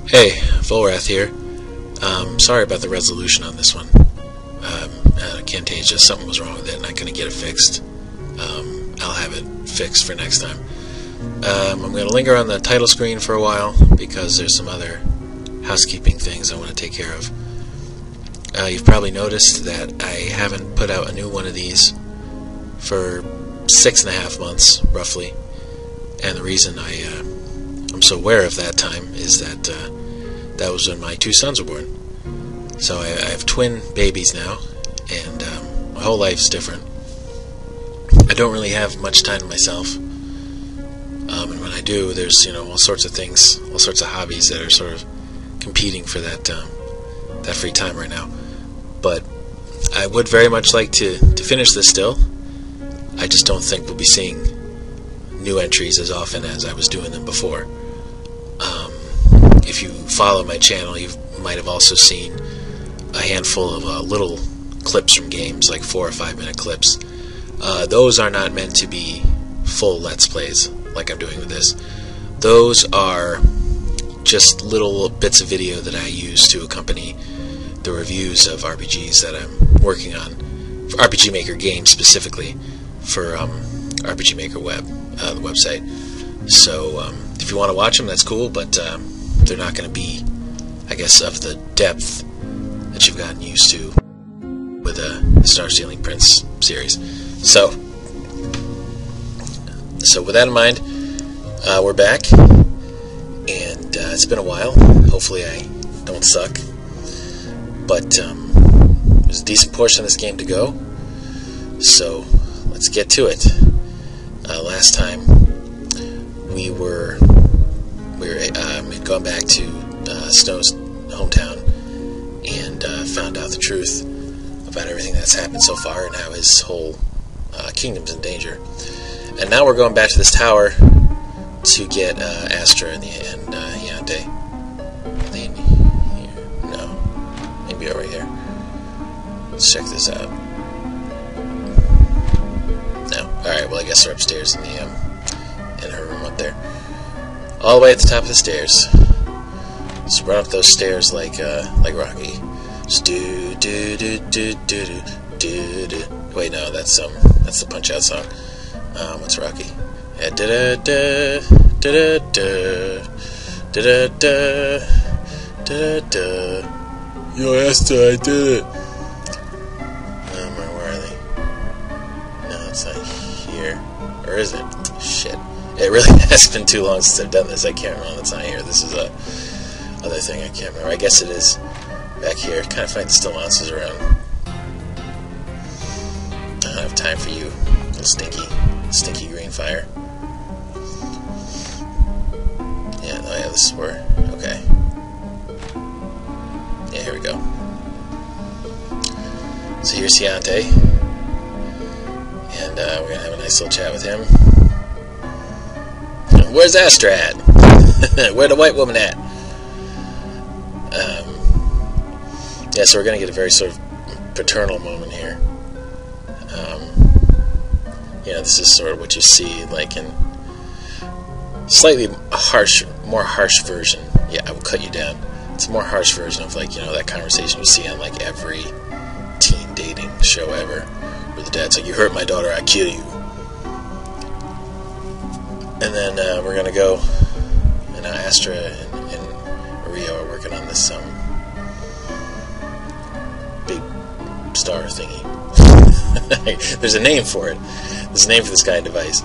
Hey, Volrath here. Sorry about the resolution on this one. Camtasia, something was wrong with it and I'm going to get it fixed. I'll have it fixed for next time. I'm going to linger on the title screen for a while because there's some other housekeeping things I want to take care of. You've probably noticed that I haven't put out a new one of these for 6.5 months, roughly. And the reason I'm so aware of that time is that that was when my 2 sons were born. So I have twin babies now, and my whole life's different. I don't really have much time to myself, and when I do, there's all sorts of things, all sorts of hobbies that are sort of competing for that free time right now. But I would very much like to finish this still. I just don't think we'll be seeing new entries as often as I was doing them before. If you follow my channel, you might have also seen a handful of little clips from games, like 4 or 5 minute clips. Those are not meant to be full Let's Plays like I'm doing with this. Those are just little bits of video that I use to accompany the reviews of RPGs that I'm working on, for RPG Maker games specifically, for RPG Maker Web, the website. So if you want to watch them, that's cool, but they're not going to be, I guess, of the depth that you've gotten used to with the Star Stealing Prince series. So with that in mind, we're back, and it's been a while. Hopefully I don't suck, but there's a decent portion of this game to go, so let's get to it. Last time we'd gone back to Snow's hometown and found out the truth about everything that's happened so far and how his whole kingdom's in danger. And now we're going back to this tower to get Astra and Hyante. Are they in here? No. Maybe over here. Let's check this out. No. Alright, well I guess they're upstairs in her room up there. All the way at the top of the stairs. Just run up those stairs like Rocky. Just do do do do do do do. Wait, no, that's the Punch Out song. What's Rocky? Yeah, da da da da da da da da da. Yo, Asta, I did it. Where are they? No, it's not here. Or is it? Shit. It really has been too long since I've done this. I can't remember. It's not here. This is a other thing I can't remember. I guess it is back here. Kind of find still monsters around. I don't have time for you, little stinky green fire. Yeah, oh yeah, this is where. Okay. Yeah, here we go. So here's Hyante, and we're gonna have a nice little chat with him. Where's Astra at? Where's the white woman at? Yeah, so we're going to get a very sort of paternal moment here. This is sort of what you see, like in slightly more harsh version. Yeah, I will cut you down. It's a more harsh version of, like, that conversation you see on, like, every teen dating show ever, where the dad's like, "You hurt my daughter, I kill you." And then we're gonna go, and Astra and Rio are working on this big star thingy. There's a name for it. There's a name for this guiding device,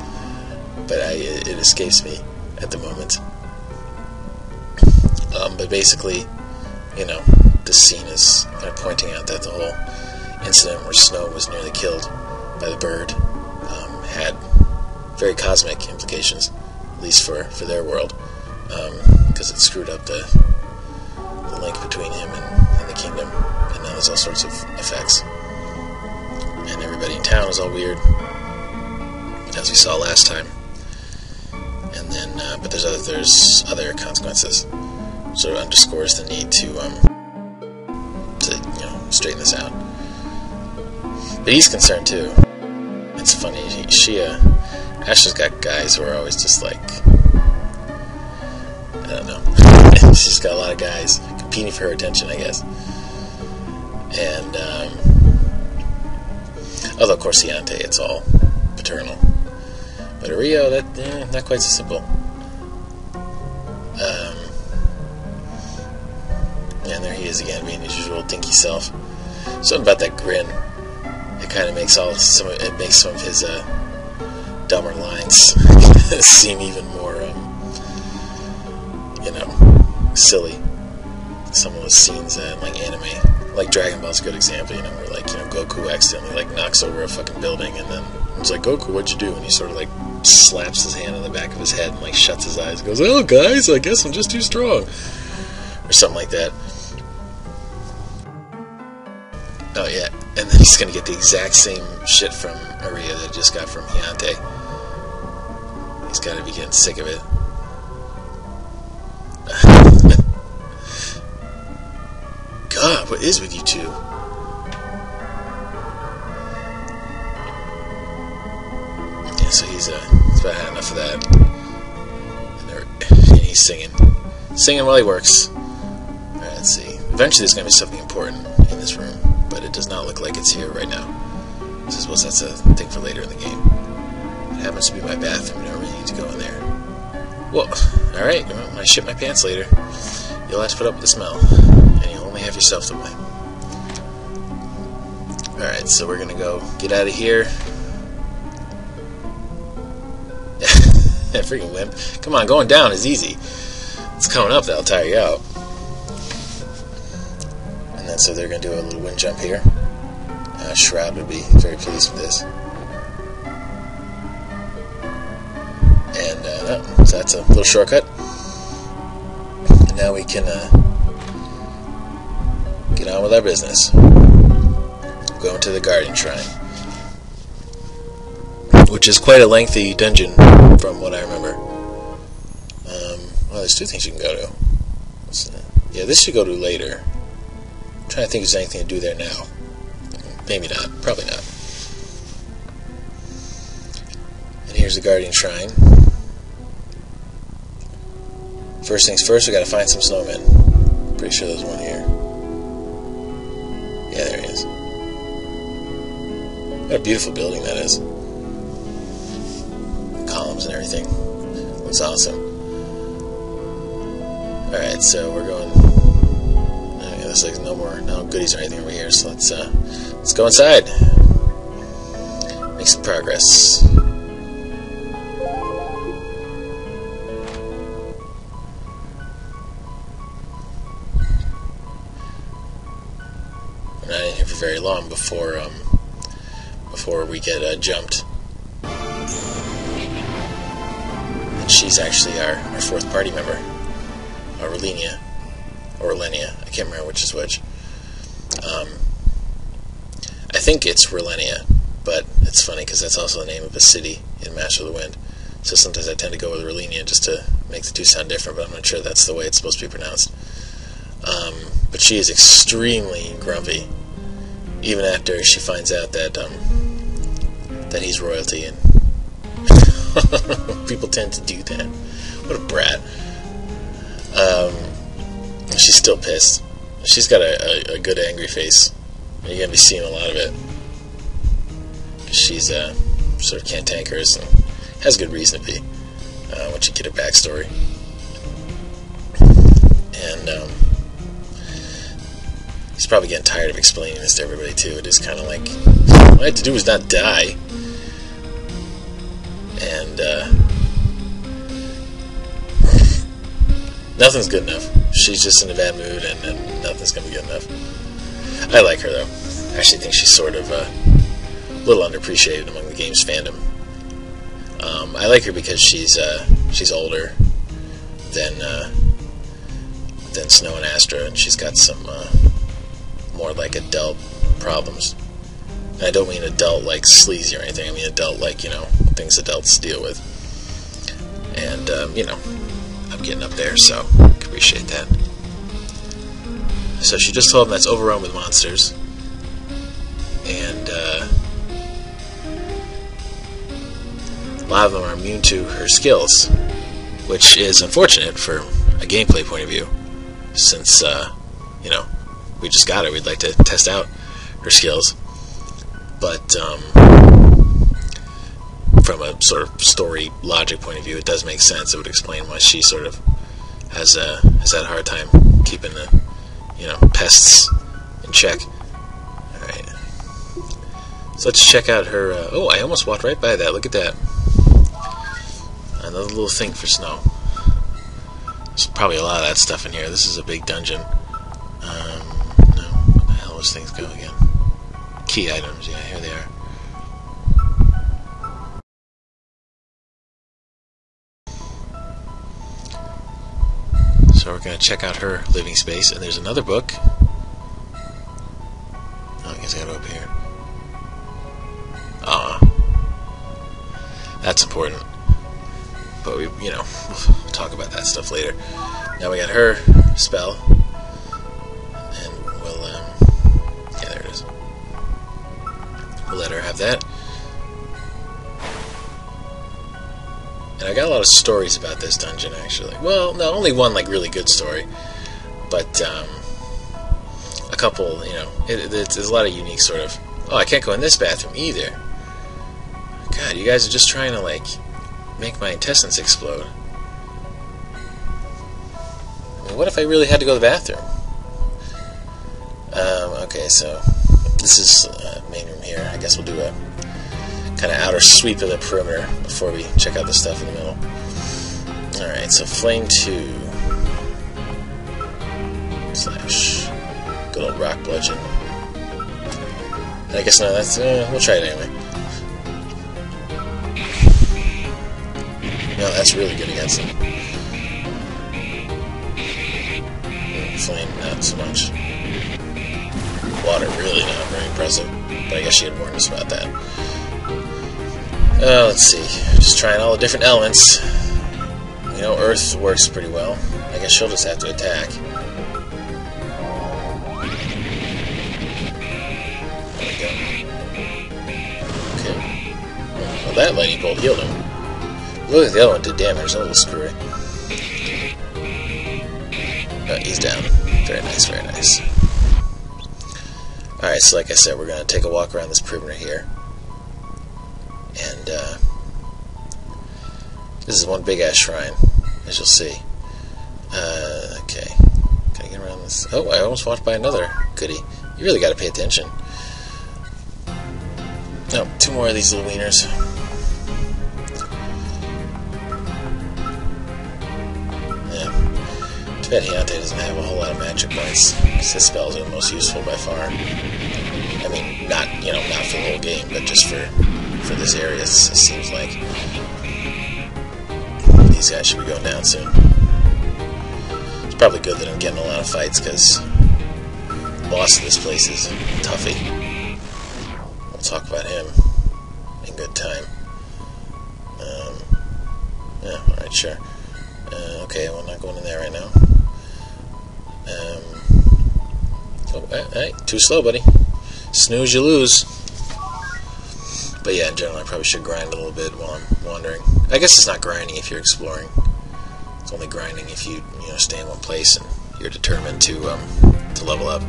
but it escapes me at the moment. But basically, this scene is kind of pointing out that the whole incident where Snow was nearly killed by the bird had very cosmic implications, at least for their world, because it screwed up the link between him and the kingdom, and now there's all sorts of effects, and everybody in town is all weird, as we saw last time. And then, but there's other consequences. Sort of underscores the need to straighten this out. But he's concerned too. It's funny. Ashla's got guys who are always just like, I don't know. She's got a lot of guys competing for her attention, I guess. And although of course Hiante, it's all paternal. But Rio, that not quite so simple. And there he is again, being his usual dinky self. Something about that grin. It kind of makes some of his dumber lines seem even more, silly. Some of those scenes in like anime, like Dragon Ball's a good example. Where Goku accidentally knocks over a fucking building, and then it's like, Goku, what'd you do? And he sort of slaps his hand on the back of his head and shuts his eyes and goes, oh guys, I guess I'm just too strong, or something like that. Oh yeah, and then he's gonna get the exact same shit from Aria that he just got from Hiante. He's gotta be getting sick of it. God, what is with you two? Yeah, so he's about had enough of that. And he's singing while he works. Alright, let's see. Eventually there's gonna be something important in this room, but it does not look like it's here right now. I suppose that's a thing for later in the game. It happens to be my bathroom. I don't really need to go in there. Well, alright, when I shit my pants later, you'll have to put up with the smell, and you'll only have yourself to blame. Alright, so we're gonna go get out of here. Freaking wimp. Come on, going down is easy. It's coming up that'll tire you out. And then so they're gonna do a little wind jump here. Shroud would be very pleased with this. And so that's a little shortcut. And now we can get on with our business. Go into the Guardian Shrine, which is quite a lengthy dungeon from what I remember. Well, there's two things you can go to. Yeah, this should go to later. I'm trying to think if there's anything to do there now. Maybe not. Probably not. And here's the Guardian Shrine. First things first, we gotta find some snowmen. Pretty sure there's one here. Yeah, there he is. What a beautiful building that is. Columns and everything. Looks awesome. Alright, so we're going... Looks like no goodies or anything over here, so let's go inside. Make some progress. We're not in here for very long before we get jumped. And she's actually our fourth party member, Relenia, or Relenia. I can't remember which is which. I think it's Relenia, but it's funny because that's also the name of a city in Master of the Wind. So sometimes I tend to go with Relenia just to make the two sound different, but I'm not sure that's the way it's supposed to be pronounced. But she is extremely grumpy, even after she finds out that that he's royalty, and people tend to do that. What a brat. She's still pissed. She's got a good angry face. You're going to be seeing a lot of it. She's sort of cantankerous and has good reason to be once you get her backstory. And he's probably getting tired of explaining this to everybody too. It is kind of like, all I have to do is not die. And nothing's good enough. She's just in a bad mood, and nothing's going to be good enough. I like her, though. I actually think she's sort of a little underappreciated among the game's fandom. I like her because she's older than Snow and Astra, and she's got some more like adult problems. And I don't mean adult like sleazy or anything. I mean adult like, things adults deal with. And, I'm getting up there, so I can appreciate that. So she just told him that's overrun with monsters. And, a lot of them are immune to her skills, which is unfortunate for a gameplay point of view, since you know, we just got her. We'd like to test out her skills, but from a sort of story logic point of view, it does make sense. It would explain why she sort of has had a hard time keeping the, you know, pests in check. All right, so let's check out her. Oh, I almost walked right by that. Look at that. Another little thing for snow. There's probably a lot of that stuff in here. This is a big dungeon. No, where the hell those things go again? Key items. Yeah, here they are. So we're going to check out her living space, and there's another book. Oh, I guess I got to go up here. That's important. But we, you know, we'll talk about that stuff later. Now we got her spell, and we'll, yeah, there it is. We'll let her have that. And I got a lot of stories about this dungeon, actually. Well, no, only one, like, really good story. But, a couple, you know, there's a lot of unique sort of, oh, I can't go in this bathroom either. God, you guys are just trying to, like, make my intestines explode. I mean, what if I really had to go to the bathroom? Okay, so this is main room here. I guess we'll do a kind of outer sweep of the perimeter before we check out the stuff in the middle. Alright, so flame 2 / good old rock bludgeon. And I guess no, that's we'll try it anyway. No, that's really good against him. Flame, not so much. Water, really not very impressive. But I guess she had warned us about that. Let's see. Just trying all the different elements. You know, Earth works pretty well. I guess she'll just have to attack. There we go. Okay. Well, that lightning bolt healed him. Look at the other one did damage. A little screwy. He's down. Very nice, very nice. Alright, so like I said, we're going to take a walk around this perimeter here. And, this is one big-ass shrine, as you'll see. Okay. Can I get around this? Oh, I almost walked by another goodie. You really got to pay attention. Oh, 2 more of these little wieners. That Hiatus doesn't have a whole lot of magic points. His spells are the most useful by far. I mean, not, you know, not for the whole game, but just for this area. It seems like these guys should be going down soon. It's probably good that I'm getting a lot of fights, because the boss of this place is Tuffy. We'll talk about him in good time. Yeah, alright, sure. Okay, well, I'm not going in there right now. Oh, hey, too slow, buddy. Snooze, you lose. But yeah, in general, I probably should grind a little bit while I'm wandering. I guess it's not grinding if you're exploring. It's only grinding if you know, stay in one place and you're determined to level up.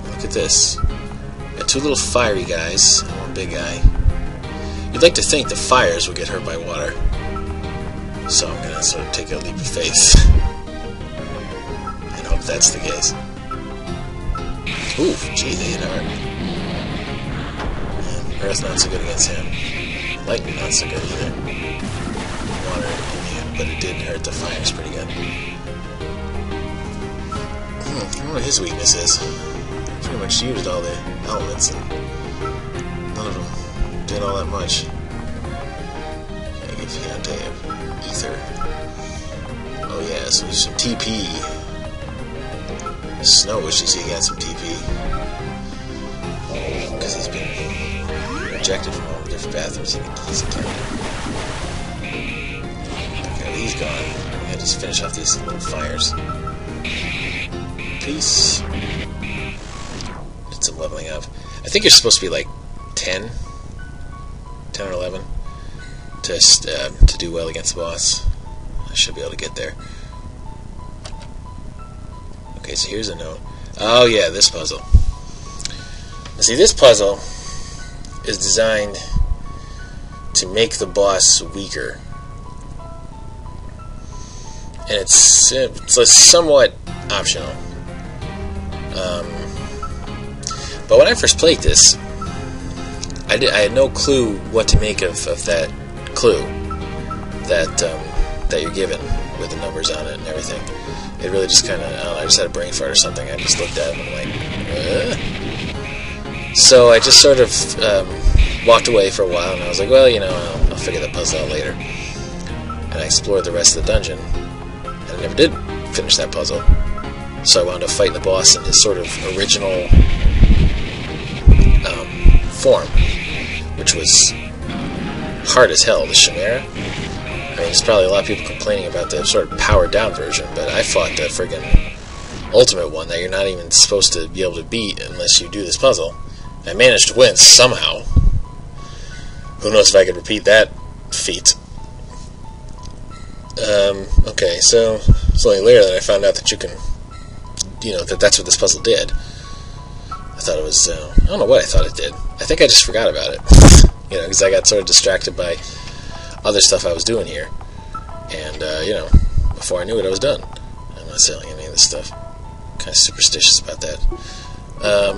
Look at this. Got 2 little fiery guys and 1 big guy. You'd like to think the fires will get hurt by water. So I'm going to sort of take a leap of faith and hope that's the case. Ooh, gee, they hit hard. And Earth not so good against him. Lightning not so good either. Water immune, but it did hurt the fires pretty good. I wonder what his weakness is. Pretty much used all the elements and none of them did all that much. I give Hiatus ether. Oh yeah, so there's some TP. Snow wishes he got some TP. Because he's been ejected from all the different bathrooms he's encountered. Okay, he's gone. We gotta just finish off these little fires. Peace. Did some leveling up. I think you're supposed to be like 10 or 11 to do well against the boss. I should be able to get there. Okay, so here's a note. Oh yeah, this puzzle. Now, see, this puzzle is designed to make the boss weaker. And it's somewhat optional. But when I first played this, I had no clue what to make of that clue that you're given with the numbers on it and everything. It really just kind of, I don't know, I just had a brain fart or something. I just looked at it and I'm like, So I just sort of walked away for a while, and I was like, well, you know, I'll figure that puzzle out later. And I explored the rest of the dungeon, and I never did finish that puzzle. So I wound up fighting the boss in his sort of original form, which was hard as hell, the Chimera. I mean, there's probably a lot of people complaining about the sort of powered down version, but I fought the friggin' ultimate one that you're not even supposed to be able to beat unless you do this puzzle. I managed to win somehow. Who knows if I could repeat that feat. Okay, so it's only later that I found out that you can, you know, that's what this puzzle did. I thought it was, I don't know what I thought it did. I think I just forgot about it. You know, because I got sort of distracted by other stuff I was doing here. And, you know, before I knew it, I was done. I'm not selling any of this stuff. Kind of superstitious about that.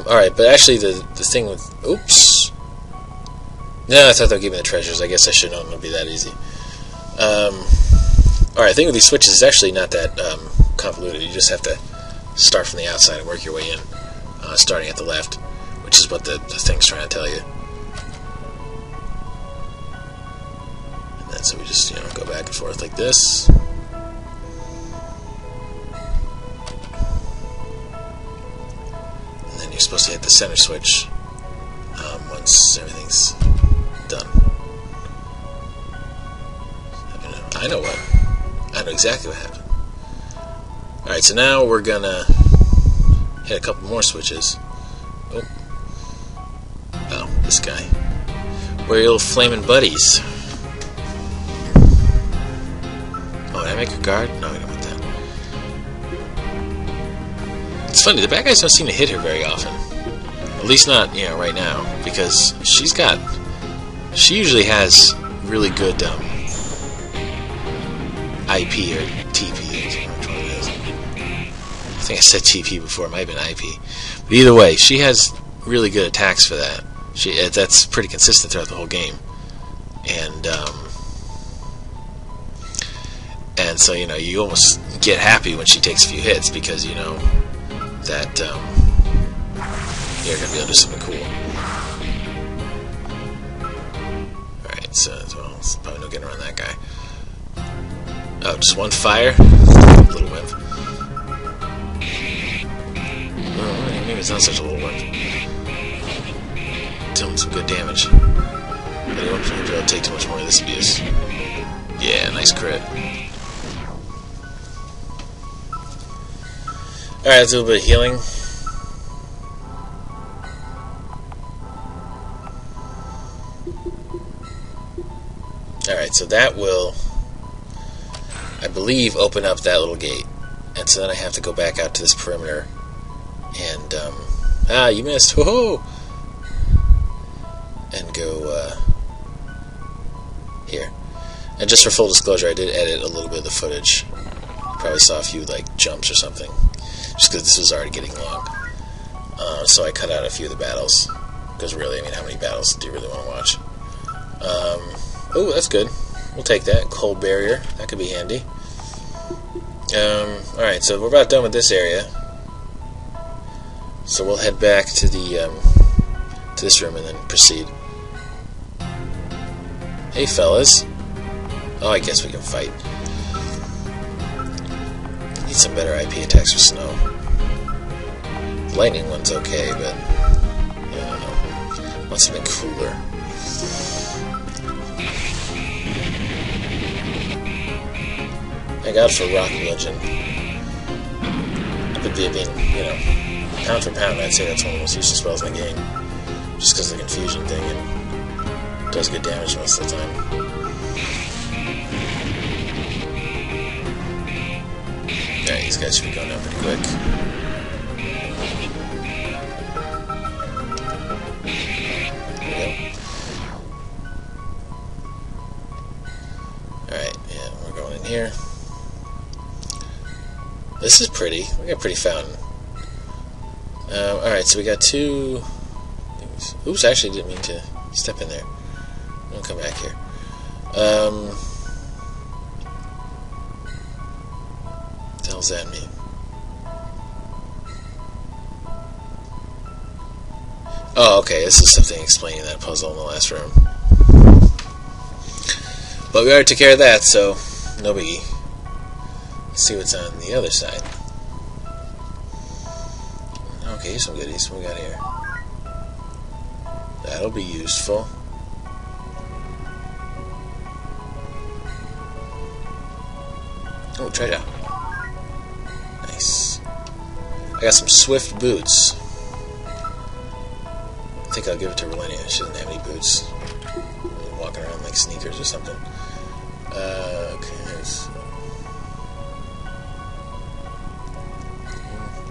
Alright, but actually the thing with... Oops. No, I thought they would give me the treasures. I guess I should know it would be that easy. Alright, the thing with these switches is actually not that convoluted. You just have to start from the outside and work your way in, starting at the left, which is what the thing's trying to tell you. And then so we just, you know, go back and forth like this. And then you're supposed to hit the center switch once everything's done. I know exactly what happened. Alright, so now we're gonna hit a couple more switches. Oh, this guy. We're your little flaming buddies. Oh, did I make a guard? No, we don't want that. It's funny, the bad guys don't seem to hit her very often. At least not, you know, right now. Because she usually has really good, IP or TP. I can't remember which one it is. I think I said TP before. It might have been IP. But either way, she has really good attacks for that. That's pretty consistent throughout the whole game. And so, you know, you almost get happy when she takes a few hits because you know that you're going to be able to do something cool. Alright, so well, there's probably no getting around that guy. Oh, just one fire? Little wimp. Oh, maybe it's not such a little wimp. Dealing some good damage. But I don't think I'll take too much more of this abuse. Yeah, nice crit. Alright, let's do a little bit of healing. Alright, so that will, I believe, open up that little gate. And so then I have to go back out to this perimeter. And, you missed. Whoa! And go, here. And just for full disclosure, I did edit a little bit of the footage. You probably saw a few, like, jumps or something. Just because this was already getting long. So I cut out a few of the battles. Because really, I mean, how many battles do you really want to watch? Oh, that's good. We'll take that. Cold barrier. That could be handy. Alright, so we're about done with this area. So we'll head back to the to this room and then proceed. Hey, fellas. Oh, I guess we can fight. Need some better IP attacks for snow. The lightning one's okay, but yeah, I don't know. I want something cooler. Thank God for Rock Bludgeon. But being, you know, pound for pound, I'd say that's one of the most useful spells in the game. Just because of the confusion thing, it does good damage most of the time. Alright, these guys should be going down pretty quick. this is pretty. We got a pretty fountain. Alright, so we got 2 things. Oops, I actually didn't mean to step in there. I'll come back here. What the hell does that mean? Oh, okay, this is something explaining that puzzle in the last room. But we already took care of that, so no biggie. Let's see what's on the other side. Okay, here's some goodies. What we got here? That'll be useful. Oh, treasure. Nice. I got some swift boots. I think I'll give it to Relenia. She doesn't have any boots. Walking around like sneakers or something. Okay, so...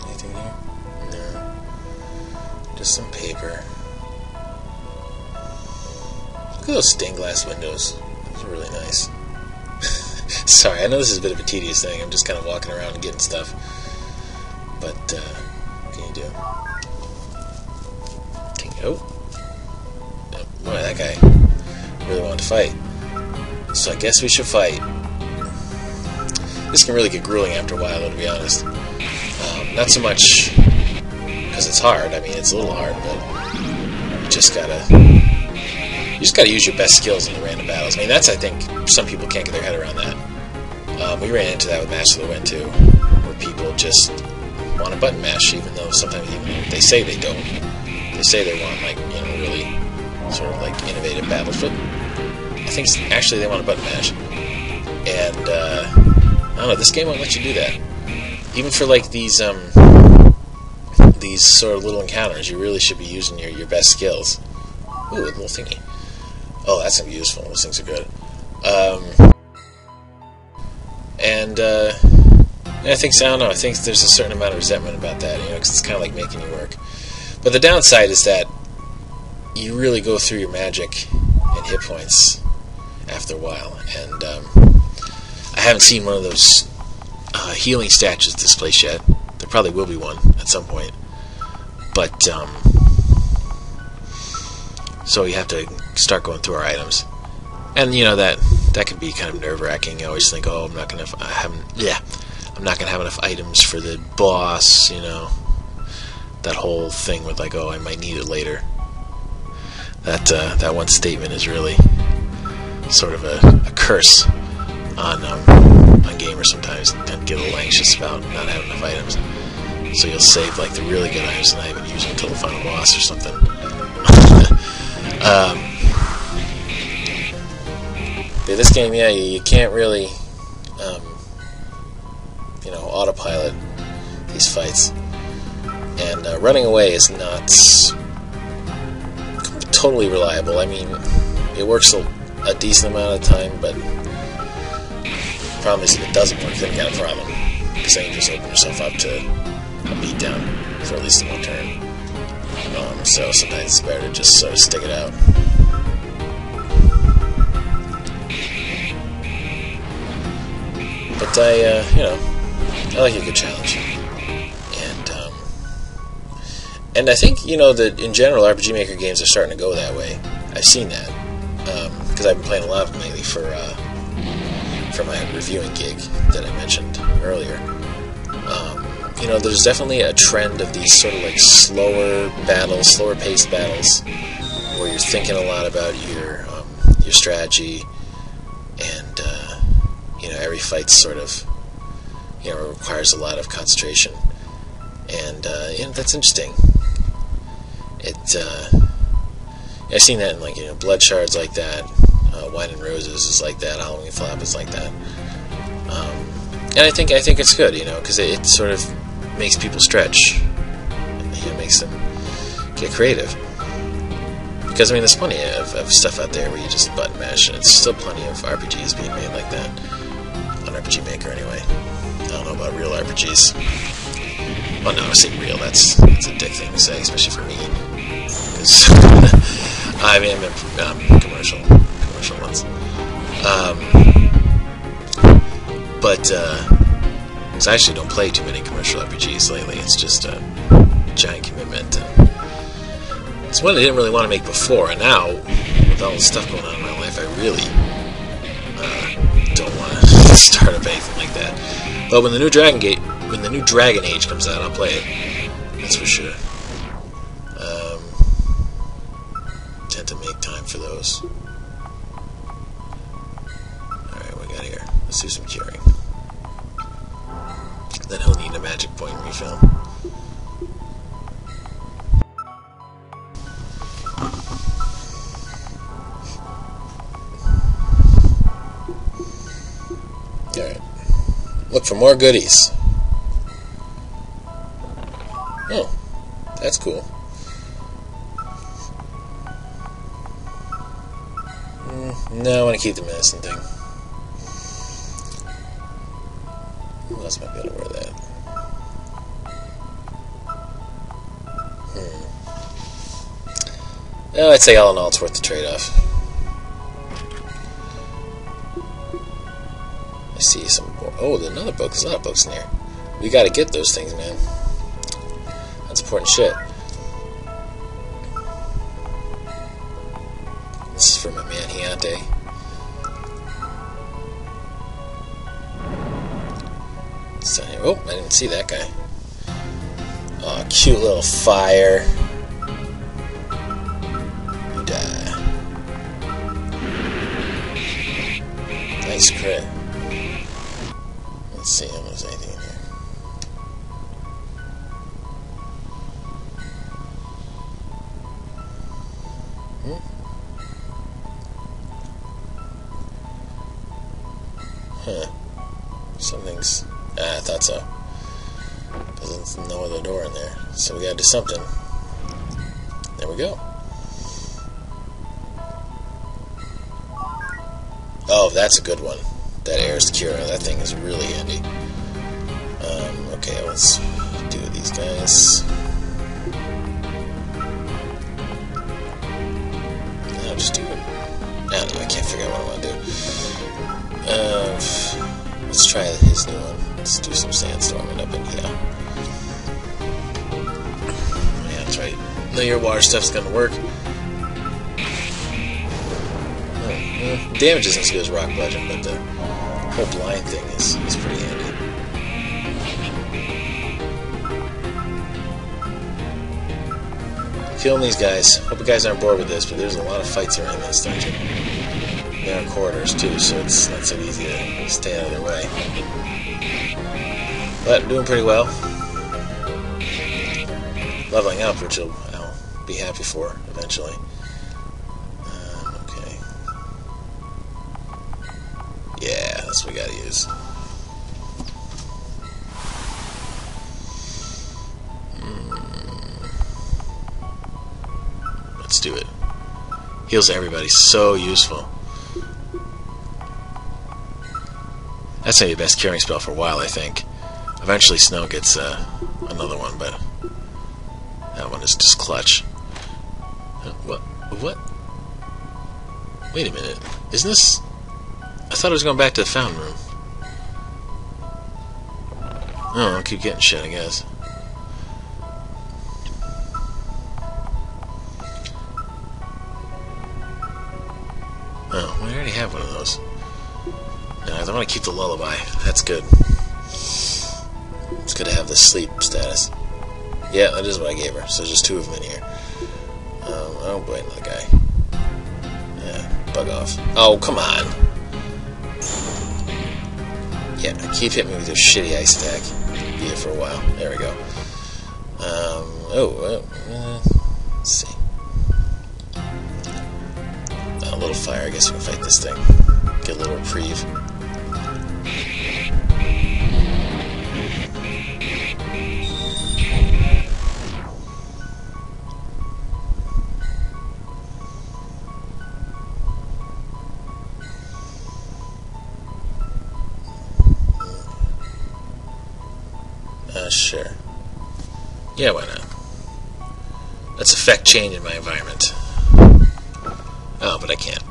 anything here? No. Just some paper. Look at those stained glass windows. Those are really nice. Sorry, I know this is a bit of a tedious thing. I'm just kind of walking around and getting stuff. But, what can you do? Oh, boy, that guy really wanted to fight. So I guess we should fight. This can really get grueling after a while, though, to be honest. Not so much because it's hard. I mean, it's a little hard, but you just gotta use your best skills in the random battles. I mean, that's, I think, some people can't get their head around that. We ran into that with Match of the Wind too, where people just want to button mash, even though sometimes they say they don't. They say they want, like, you know, really sort of like innovative battles, but I think actually they want to button mash. And I don't know, this game won't let you do that. Even for like these sort of little encounters, you really should be using your best skills. Ooh, a little thingy. Oh, that's gonna be useful. Those things are good. I think so. I don't know. I think there's a certain amount of resentment about that, you know, because it's kind of like making you work. But the downside is that you really go through your magic and hit points after a while, and I haven't seen one of those healing statues at this place yet. There probably will be one at some point, but so you have to start going through our items, and you know that can be kind of nerve-wracking. You always think, oh, I'm not gonna have enough items for the boss, you know. That whole thing with like, oh, I might need it later. That one statement is really sort of a curse on gamers sometimes. They tend to get a little anxious about not having enough items. So you'll save like the really good items and not even use them until the final boss or something. Yeah, this game, yeah, you can't really, you know, autopilot these fights. And running away is not totally reliable. I mean, it works a decent amount of the time, but the problem is if it doesn't work, then you got a problem. Because then you just open yourself up to a beatdown for at least one turn. So sometimes it's better to just sort of stick it out. But you know, I like a good challenge. And I think, you know, that in general RPG Maker games are starting to go that way. I've seen that because I've been playing a lot of them lately for my reviewing gig that I mentioned earlier. You know, there's definitely a trend of these sort of like slower battles, slower paced battles, where you're thinking a lot about your strategy, and you know, every fight's sort of, you know, requires a lot of concentration, and you know, that's interesting. I've seen that in, like, you know, Blood Shards like that, Wine and Roses is like that, Halloween Flap is like that, and I think it's good, you know, because it sort of makes people stretch, and, you know, makes them get creative. Because I mean, there's plenty of stuff out there where you just button mash, and it's still plenty of RPGs being made like that on RPG Maker anyway. I don't know about real RPGs. Well, no, I say real. That's a dick thing to say, especially for me. Because I mean, I meant commercial ones. But Because I actually don't play too many commercial RPGs lately. It's just a giant commitment. And it's one I didn't really want to make before, and now, with all the stuff going on in my life, I really don't want to start up anything like that. But when the new Dragon Age comes out, I'll play it. That's for sure. Tend to make time for those. Alright, what we got here? Let's do some curing. Then he'll need a magic point refill. Alright. Look for more goodies. Oh, that's cool. No, I want to keep the medicine thing. Who else might be able to wear that? Well, I'd say all in all it's worth the trade-off. I see some more. Oh, there's another book. There's a lot of books in here. We gotta get those things, man. That's important shit. This is for my man hiatus. Oh, I didn't see that guy. Oh, cute little fire. You die. Nice crit. Let's see if there's anything in here. Huh. Something's... I thought so. There's no other door in there. So we gotta do something. There we go. Oh, that's a good one. That Air's Cure. That thing is really handy. Okay, let's do these guys. I'll just do it. I don't know, I can't figure out what I want to do. Let's try his new one. Let's do some sandstorming up in here. Yeah, that's right. No, your water stuff's gonna work. Damage isn't as good as Rock Bludgeon, but the whole blind thing is pretty handy. Killing these guys. Hope you guys aren't bored with this, but there's a lot of fights around this dungeon. There are corridors too, so it's not so easy to stay out of their way. But I'm doing pretty well. Leveling up, which I'll be happy for eventually. Okay. Yeah, that's what we gotta use. Let's do it. Heals everybody, so useful. That's gonna be the best curing spell for a while, I think. Eventually Snow gets another one, but that one is just clutch. What? Wait a minute. Isn't this... I thought I was going back to the fountain room. Oh, I'll keep getting shit, I guess. Oh, I already have one of those. No, I want to keep the lullaby. That's good. It's good to have the sleep status. Yeah, that is what I gave her. So there's just two of them in here. Oh boy, another guy. Yeah, bug off. Oh, come on. Yeah, keep hitting me with your shitty ice attack. Be it for a while. There we go. Let's see. A little fire, I guess we can fight this thing. Get a little reprieve. Sure. Yeah, why not? Let's affect change in my environment. Oh, but I can't.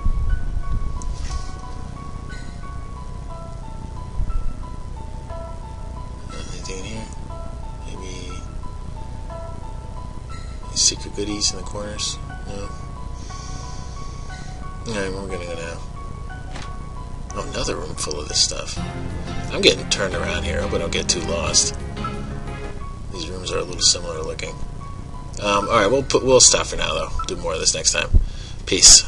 secret goodies in the corners? No. Alright, we're gonna go now. Oh, another room full of this stuff. I'm getting turned around here. I hope I don't get too lost. These rooms are a little similar looking. Alright, we'll stop for now, though. Do more of this next time. Peace.